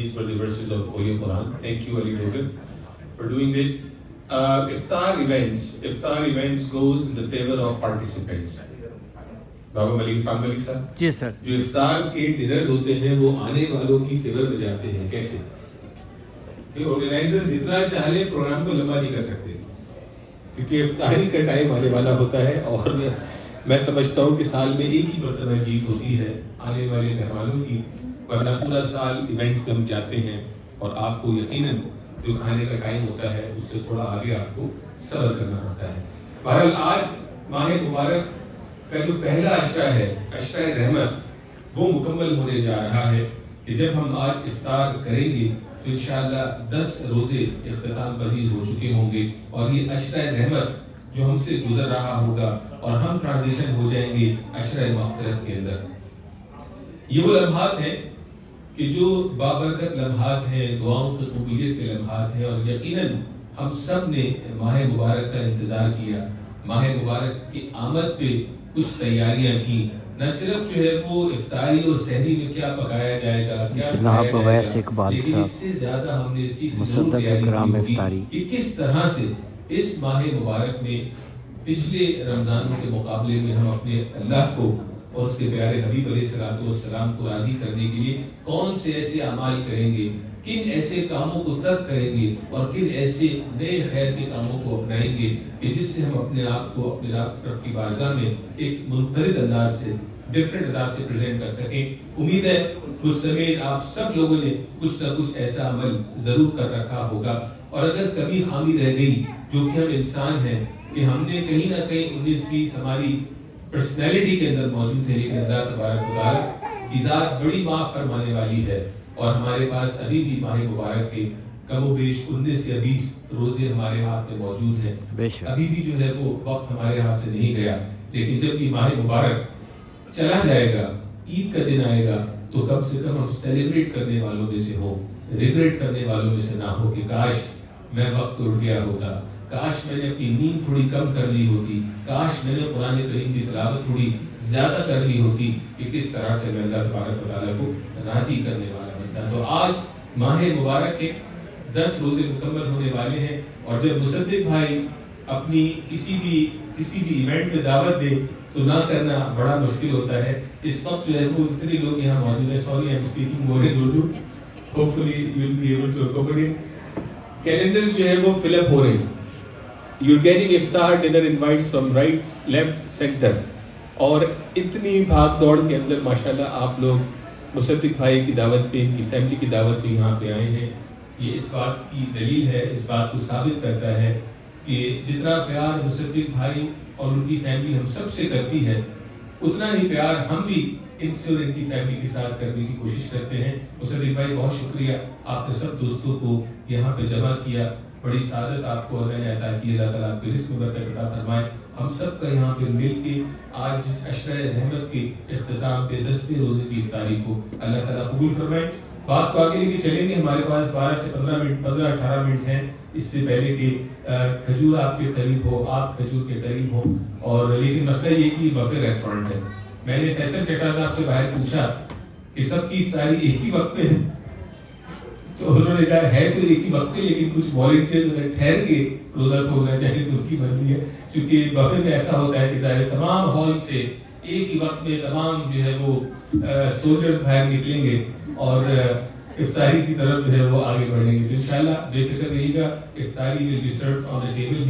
these were the verses of Holy Quran. Thank you, Ali Dogan, for doing this. Iftar events goes in the favor of participants. بابا ملک خان ملک صاحب جی سر. جو افطار کے dinners ہوتے ہیں وہ آنے والوں کی فیور میں جاتے ہیں. کیسے؟ کہ آرگنائزرز جتنا چاہے پروگرام کو لمبا نہیں کر سکتے کیونکہ افطاری کا ٹائم آنے والا ہوتا ہے. اور میں سمجھتا ہوں کہ سال میں ایک ہی مرتبہ جیت ہوتی ہے آنے والے مہمانوں کی، ورنہ پورا سال ایونٹس میں ہم جاتے ہیں اور آپ کو یقیناً جو کھانے کا ٹائم ہوتا ہے اس سے تھوڑا آگے آپ کو صبر کرنا ہوتا ہے. بہرحال آج ماہ مبارک کا جو پہلا عشرہ ہے، عشرہ رحمت، وہ مکمل ہونے جا رہا ہے کہ جب ہم آج افطار کریں گے تو انشاءاللہ 10 روزے اختتام پذیر ہو چکے ہوں گے اور یہ عشرہ رحمت جو ہم سے گزر رہا ہوگا اور ہم ٹرانزیشن ہو جائیں گے عشرہ مغفرت کے اندر. یہ وہ لمحات ہیں کہ جو بابرکت لمحات ہیں، دعاؤں کی قبولیت کے لمحات ہیں، اور یقیناً ہم سب نے ماہ مبارک کا انتظار کیا. ماہ مبارک کی آمد پہ کچھ تیاریاں کی، نہ صرف جو ہے وہ افطاری اور سحری میں کیا پکایا جائے گا، کیا جناب اویس اقبال لیکن اس سے زیادہ ہم نے اس چیز کی ضرور تیاری کی ہوگی کہ کس طرح سے اس ماہ مبارک میں پچھلے رمضانوں کے مقابلے میں ہم اپنے اللہ کو اور اس کے پیارے حبیب علیہ السلام کو راضی کرنے کے لیے کون سے ایسے اعمال کریں گے، کن ایسے کاموں کو ترک کریں گے اور کن ایسے نئے خیر کے کاموں کو اپنائیں گے کہ جس سے ہم اپنے آپ کو اپنے رب کی بارگاہ میں ایک منفرد انداز سے، ڈیفرنٹ انداز سے پریزنٹ کر سکیں. امید ہے مجھ سمیت آپ سب لوگوں نے کچھ نہ کچھ ایسا عمل ضرور کر رکھا ہوگا، اور اگر کبھی خامی رہ گئی جو کہ ہم انسان ہیں کہ ہم نے کہیں نہ کہیں 19-20 ہماری پرسنالٹی کے اندر موجود ہے، لیکن اللہ تبارک و تعالیٰ کی ذات بڑی معاف فرمانے والی ہے. اور ہمارے پاس ابھی بھی ماہ مبارک کے کم و بیش 19 یا 20 روزے ہمارے ہاتھ میں موجود ہیں. ابھی بھی جو ہے وہ وقت ہمارے ہاتھ سے نہیں گیا، لیکن جب یہ ماہ مبارک چلا جائے گا، عید کا دن آئے گا، تو کم سے کم ہم سیلیبریٹ کرنے والوں میں سے ہوں، ریگریٹ کرنے والوں میں سے نہ ہو کہ کاش میں وقت اٹھ گیا ہوتا، کاش میں نے اپنی نیند تھوڑی کم کر لی ہوتی، کاش میں نے قرآن کریم کی تلاوت تھوڑی زیادہ کر لی ہوتی کہ کس طرح سے میں اللہ تبارک و تعالیٰ کو راضی کرنے والا بنتا. تو آج ماہ مبارک کے 10 روزے مکمل ہونے والے ہیں، اور جب مصدق بھائی اپنی کسی بھی ایونٹ میں دعوت دے تو نہ کرنا بڑا مشکل ہوتا ہے. اس وقت جو ہے وہ جتنے لوگ یہاں موجود ہیں، sorry I am speaking more in Urdu, hopefully you will be able to accommodate. Calendars جو ہے وہ فل اپ ہو رہے ہیں. You are getting iftar dinner invites from right left centre, اور اتنی بھاگ دوڑ کے اندر ماشاءاللہ آپ لوگ مصدق بھائی کی دعوت پہ، ان کی فیملی کی دعوت پہ یہاں پہ آئے ہیں. یہ اس بات کی دلیل ہے، اس بات کو ثابت کرتا ہے کہ جتنا پیار مصدق بھائی اور ان کی فیملی ہم سب سے کرتی ہے، اتنا ہی پیار ہم بھی ان سے اور ان کی فیملی کے ساتھ کرنے کی کوشش کرتے ہیں. مصدق بھائی بہت شکریہ، آپ نے سب دوستوں کو یہاں پہ جمع کیا، بڑی سعادت آپ کو اللہ نے عطا کی. اللہ تعالیٰ آپ کے رزق میں برکت عطا فرمائے. ہم سب کا یہاں پہ مل کے آج عشرہ رحمت کے اختتام پہ 10ویں روزے کی افطاری کو اللہ تعالیٰ قبول فرمائے. بات کو آگے لے کے چلیں گے، ہمارے پاس 12 سے 15-18 منٹ ہیں اس سے پہلے کہ کھجور آپ کے قریب ہو، آپ کھجور کے قریب ہو. اور لیکن مسئلہ یہ کہ بفے ریسٹورنٹ ہے. میں نے فیصل چٹا صاحب سے باہر پوچھا کہ سب کی افطاری ایک ہی وقت پہ ہے، تو انہوں نے کہا ہے تو ایک ہی وقت پہ، لیکن کچھ والنٹیئرز انہیں ٹھہر کے روزہ کھولنا چاہیے تو ان کی مرضی ہے. کیونکہ بفے میں ایسا ہوتا ہے کہ ظاہر تمام ہال سے ایک ہی وقت میں تمام جو ہے وہ سولجرز باہر نکلیں گے اور افطاری کی طرف جو ہے وہ آگے بڑھیں گے. تو انشاءاللہ بے فکر رہیے گا، افطاری will be served on the table.